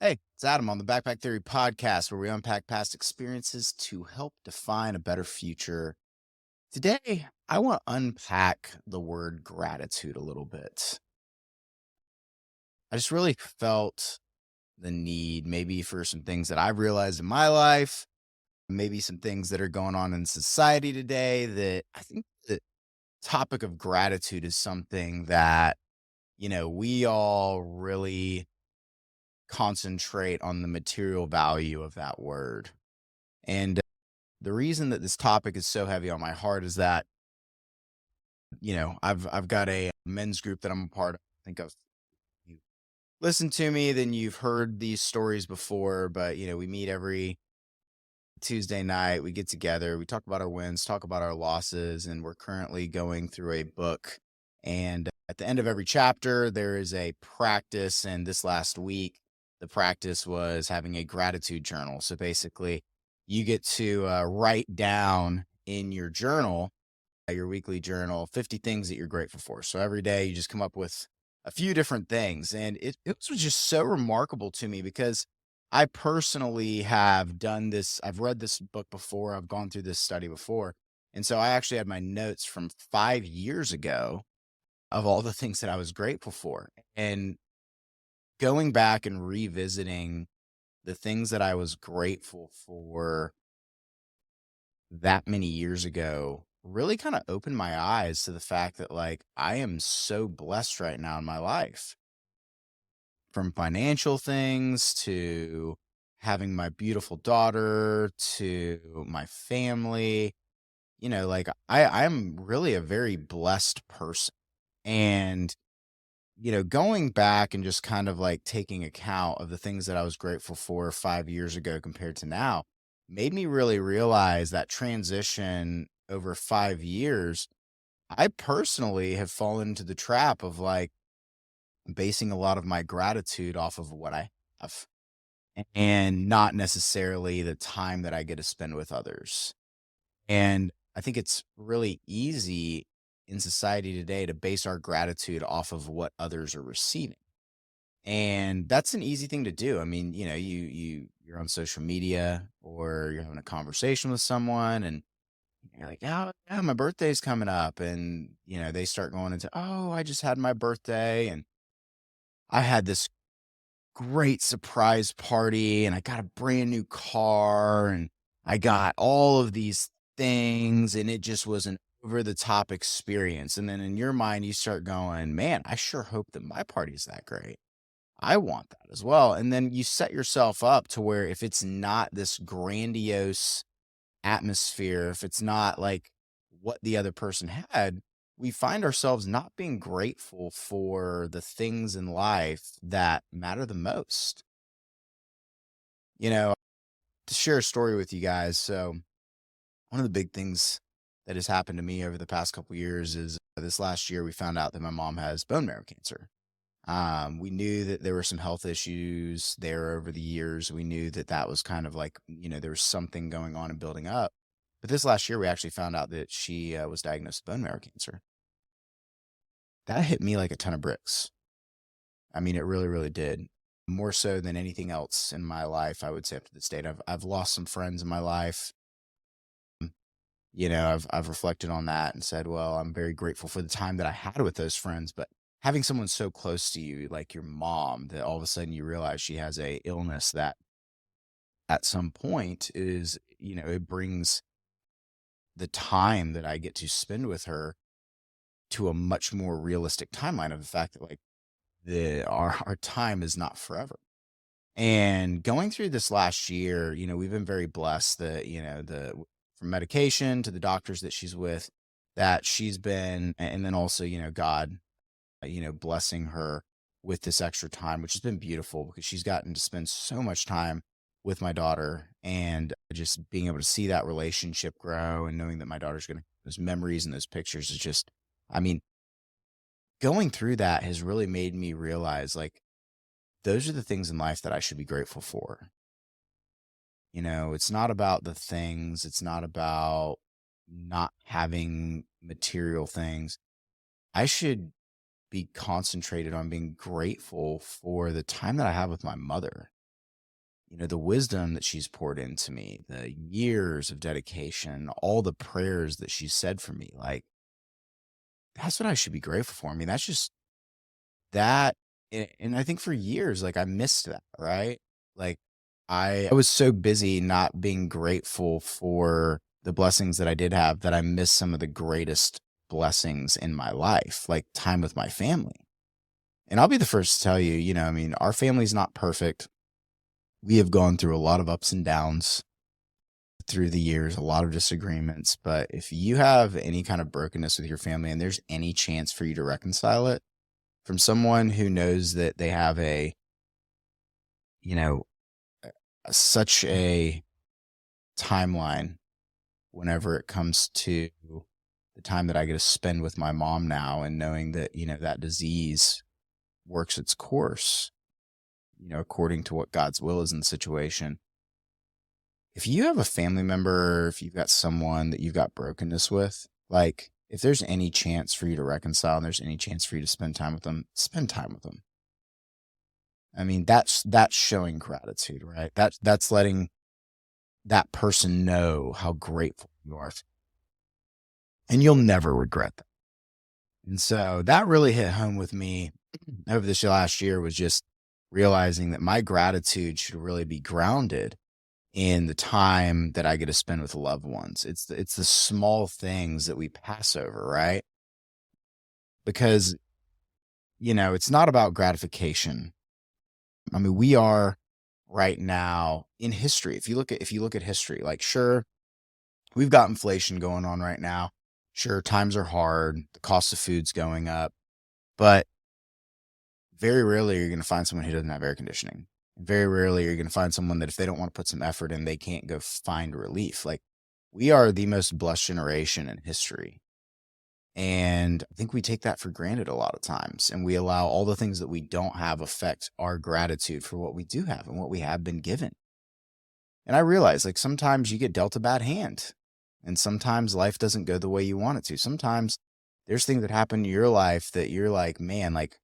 Hey, it's Adam on the Backpack Theory podcast, where we unpack past experiences to help define a better future. Today, I want to unpack the word gratitude a little bit. I just really felt the need, maybe for some things that I've realized in my life, maybe some things that are going on in society today, that I think the topic of gratitude is something that, we all really concentrate on the material value of that word. And the reason that this topic is so heavy on my heart is that, I've got a men's group that I'm a part of. I think I've you listened to me, then you've heard these stories before, but we meet every Tuesday night. We get together, we talk about our wins, talk about our losses, and we're currently going through a book. And at the end of every chapter, there is a practice. And this last week, the practice was having a gratitude journal. So basically, you get to write down in your weekly journal, 50 things that you're grateful for. So every day, you just come up with a few different things. And it was just so remarkable to me because I personally have done this. I've read this book before. I've gone through this study before. And so I actually had my notes from 5 years ago of all the things that I was grateful for. And going back and revisiting the things that I was grateful for that many years ago really kind of opened my eyes to the fact that, like, I am so blessed right now in my life, from financial things to having my beautiful daughter to my family. Like, I'm really a very blessed person. And going back and just kind of like taking account of the things that I was grateful for 5 years ago compared to now made me really realize that transition over 5 years. I personally have fallen into the trap of, like, basing a lot of my gratitude off of what I have and not necessarily the time that I get to spend with others. And I think it's really easy in society today to base our gratitude off of what others are receiving. And that's an easy thing to do. I mean, you're on social media or you're having a conversation with someone and you're like, "Oh, yeah, my birthday's coming up." And, they start going into, "Oh, I just had my birthday and I had this great surprise party and I got a brand new car and I got all of these things and it just was an over the top experience." And then in your mind, you start going, "Man, I sure hope that my party's that great. I want that as well." And then you set yourself up to where if it's not this grandiose atmosphere, if it's not like what the other person had, we find ourselves not being grateful for the things in life that matter the most. You know, to share a story with you guys. So, one of the big things that has happened to me over the past couple years is this last year we found out that my mom has bone marrow cancer. We knew that there were some health issues there over the years. We knew that that was kind of like, there was something going on and building up. But this last year, we actually found out that she was diagnosed with bone marrow cancer. That hit me like a ton of bricks. I mean, it really, really did. More so than anything else in my life, I would say up to this date. I've lost some friends in my life. I've reflected on that and said, well, I'm very grateful for the time that I had with those friends, but having someone so close to you, like your mom, that all of a sudden you realize she has a illness that at some point is, it brings the time that I get to spend with her to a much more realistic timeline of the fact that, like, our time is not forever. And going through this last year, we've been very blessed that, from medication to the doctors that she's with, that she's been, and then also, God, blessing her with this extra time, which has been beautiful because she's gotten to spend so much time with my daughter and just being able to see that relationship grow and knowing that my daughter's going to, those memories and those pictures is just, I mean, going through that has really made me realize, like, those are the things in life that I should be grateful for. It's not about the things, it's not about not having material things. I should be concentrated on being grateful for the time that I have with my mother. the wisdom that she's poured into me, the years of dedication, all the prayers that she said for me. Like, that's what I should be grateful for. I mean, that's just that. And I think for years, like, I missed that, right? Like, I was so busy not being grateful for the blessings that I did have that I missed some of the greatest blessings in my life, like time with my family. And I'll be the first to tell you, I mean, our family's not perfect. We have gone through a lot of ups and downs through the years, a lot of disagreements. But if you have any kind of brokenness with your family and there's any chance for you to reconcile it from someone who knows that they have you know, such a timeline whenever it comes to the time that I get to spend with my mom now, and knowing that, that disease works its course, according to what God's will is in the situation. If you have a family member, if you've got someone that you've got brokenness with, like, if there's any chance for you to reconcile and there's any chance for you to spend time with them, spend time with them. I mean, that's showing gratitude, right? That's letting that person know how grateful you are. And you'll never regret that. And so that really hit home with me over this last year, was just realizing that my gratitude should really be grounded in the time that I get to spend with loved ones. It's the small things that we pass over, right? Because, it's not about gratification. I mean, we are right now in history. If you look at history, like, sure, we've got inflation going on right now. Sure, times are hard. The cost of food's going up, but very rarely are you going to find someone who doesn't have air conditioning. Very rarely are you going to find someone that if they don't want to put some effort in, they can't go find relief. Like, we are the most blessed generation in history. And I think we take that for granted a lot of times. And we allow all the things that we don't have affect our gratitude for what we do have and what we have been given. And I realize, like, sometimes you get dealt a bad hand, and sometimes life doesn't go the way you want it to. Sometimes there's things that happen in your life that you're like, man, like,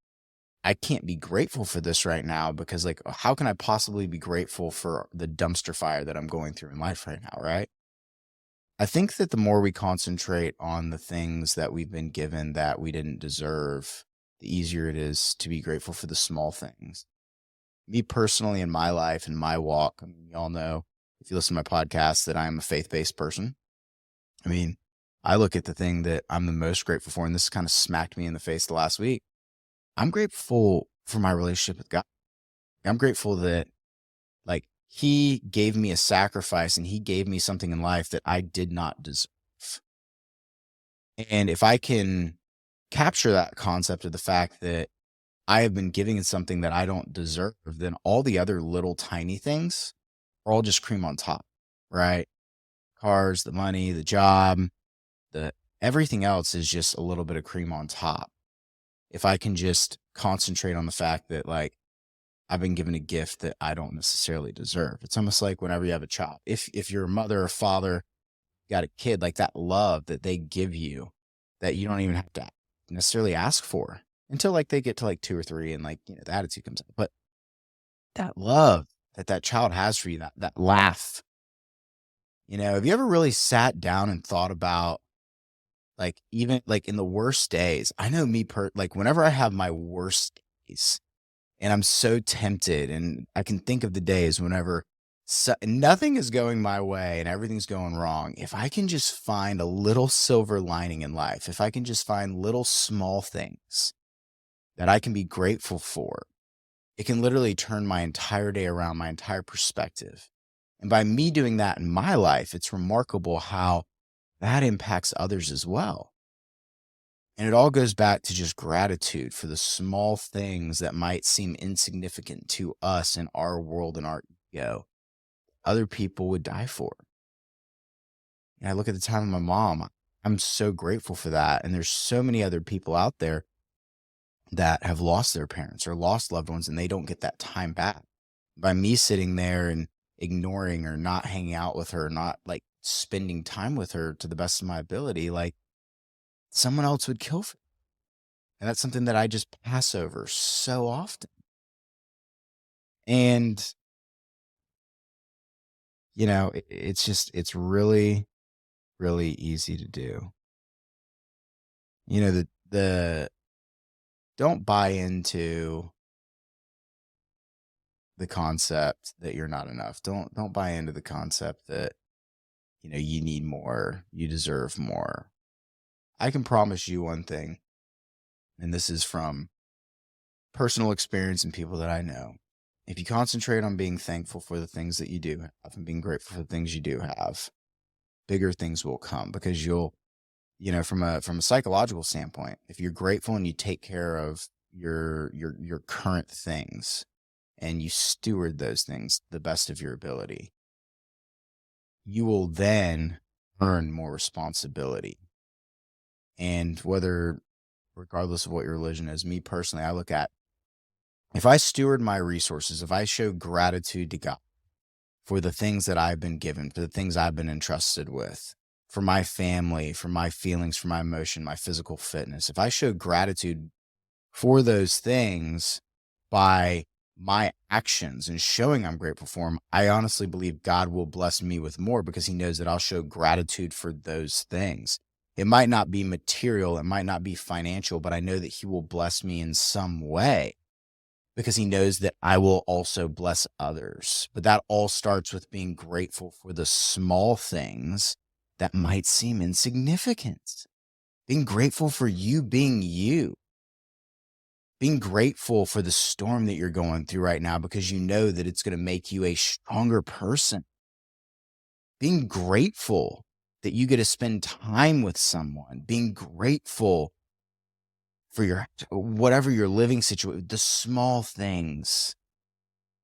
I can't be grateful for this right now, because, like, how can I possibly be grateful for the dumpster fire that I'm going through in life right now, right? I think that the more we concentrate on the things that we've been given that we didn't deserve, the easier it is to be grateful for the small things. Me personally, in my life and my walk, I mean, y'all know, if you listen to my podcast, that I am a faith-based person. I mean, I look at the thing that I'm the most grateful for, and this kind of smacked me in the face the last week. I'm grateful for my relationship with God. I'm grateful that, like, he gave me a sacrifice and he gave me something in life that I did not deserve. And if I can capture that concept of the fact that I have been giving something that I don't deserve, then all the other little tiny things are all just cream on top, right? Cars, the money, the job, the everything else is just a little bit of cream on top. If I can just concentrate on the fact that, like, I've been given a gift that I don't necessarily deserve. It's almost like whenever you have a child, if you're a mother or father, got a kid, like, that love that they give you, that you don't even have to necessarily ask for until, like, they get to, like, 2 or 3, and, like, the attitude comes out. But that love that child has for you, that laugh, have you ever really sat down and thought about, like, even, like, in the worst days, I know like, whenever I have my worst days, and I'm so tempted, and I can think of the days whenever nothing is going my way and everything's going wrong. If I can just find a little silver lining in life, if I can just find little small things that I can be grateful for, it can literally turn my entire day around, my entire perspective. And by me doing that in my life, it's remarkable how that impacts others as well. And it all goes back to just gratitude for the small things that might seem insignificant to us in our world and our ego. Other people would die for. And I look at the time of my mom, I'm so grateful for that. And there's so many other people out there that have lost their parents or lost loved ones, and they don't get that time back. By me sitting there and ignoring or not hanging out with her, not, like, spending time with her to the best of my ability, like, someone else would kill for. And that's something that I just pass over so often. And it's really, really easy to do. The don't buy into the concept that you're not enough. Don't buy into the concept that, you need more, you deserve more. I can promise you one thing, and this is from personal experience and people that I know. If you concentrate on being thankful for the things that you do have and being grateful for the things you do have, bigger things will come because from a psychological standpoint, if you're grateful and you take care of your current things and you steward those things the best of your ability, you will then earn more responsibility. And regardless of what your religion is, me personally, I look at, if I steward my resources, if I show gratitude to God for the things that I've been given, for the things I've been entrusted with, for my family, for my feelings, for my emotion, my physical fitness, if I show gratitude for those things by my actions and showing I'm grateful for them, I honestly believe God will bless me with more because he knows that I'll show gratitude for those things. It might not be material, it might not be financial, but I know that he will bless me in some way because he knows that I will also bless others. But that all starts with being grateful for the small things that might seem insignificant. Being grateful for you being you. Being grateful for the storm that you're going through right now because you know that it's going to make you a stronger person. Being grateful that you get to spend time with someone. Being grateful for whatever your living situation, the small things.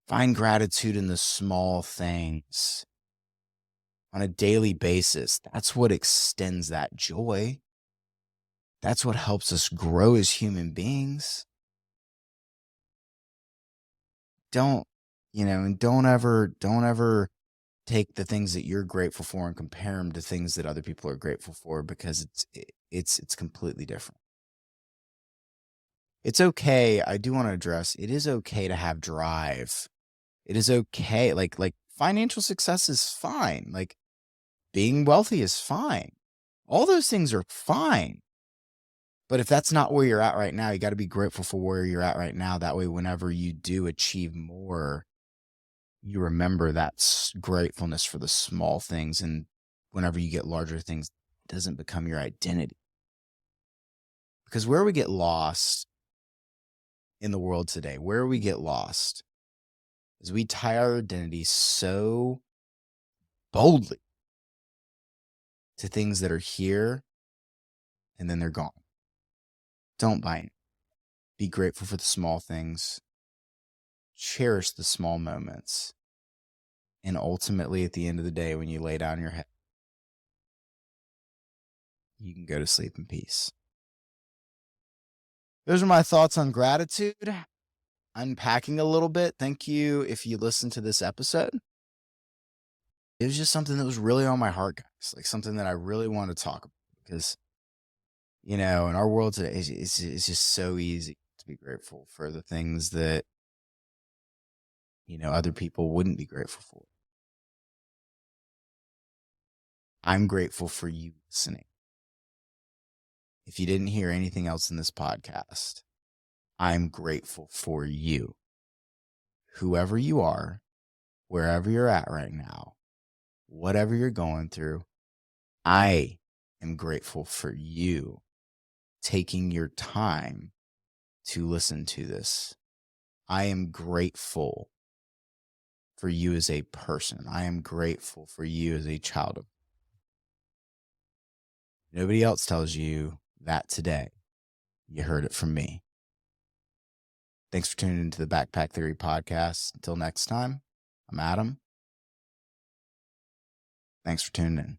Find gratitude in the small things on a daily basis. That's what extends that joy. That's what helps us grow as human beings. Don't ever take the things that you're grateful for and compare them to things that other people are grateful for because it's completely different. It's okay. I do want to address, it is okay to have drive. It is okay. Like financial success is fine. Like being wealthy is fine. All those things are fine. But if that's not where you're at right now, you got to be grateful for where you're at right now. That way, whenever you do achieve more, you remember that gratefulness for the small things. And whenever you get larger things, it doesn't become your identity. Because where we get lost in the world today, where we get lost is we tie our identity so boldly to things that are here and then they're gone. Don't buy it. Be grateful for the small things. Cherish the small moments. And ultimately, at the end of the day, when you lay down your head, you can go to sleep in peace. Those are my thoughts on gratitude. Unpacking a little bit. Thank you if you listened to this episode. It was just something that was really on my heart, guys. Like something that I really want to talk about because, in our world today, it's just so easy to be grateful for the things that, other people wouldn't be grateful for. I'm grateful for you listening. If you didn't hear anything else in this podcast, I'm grateful for you. Whoever you are, wherever you're at right now, whatever you're going through, I am grateful for you taking your time to listen to this. I am grateful for you as a person. I am grateful for you as a child of. Nobody else tells you that today. You heard it from me. Thanks for tuning into the Backpack Theory podcast. Until next time, I'm Adam. Thanks for tuning in.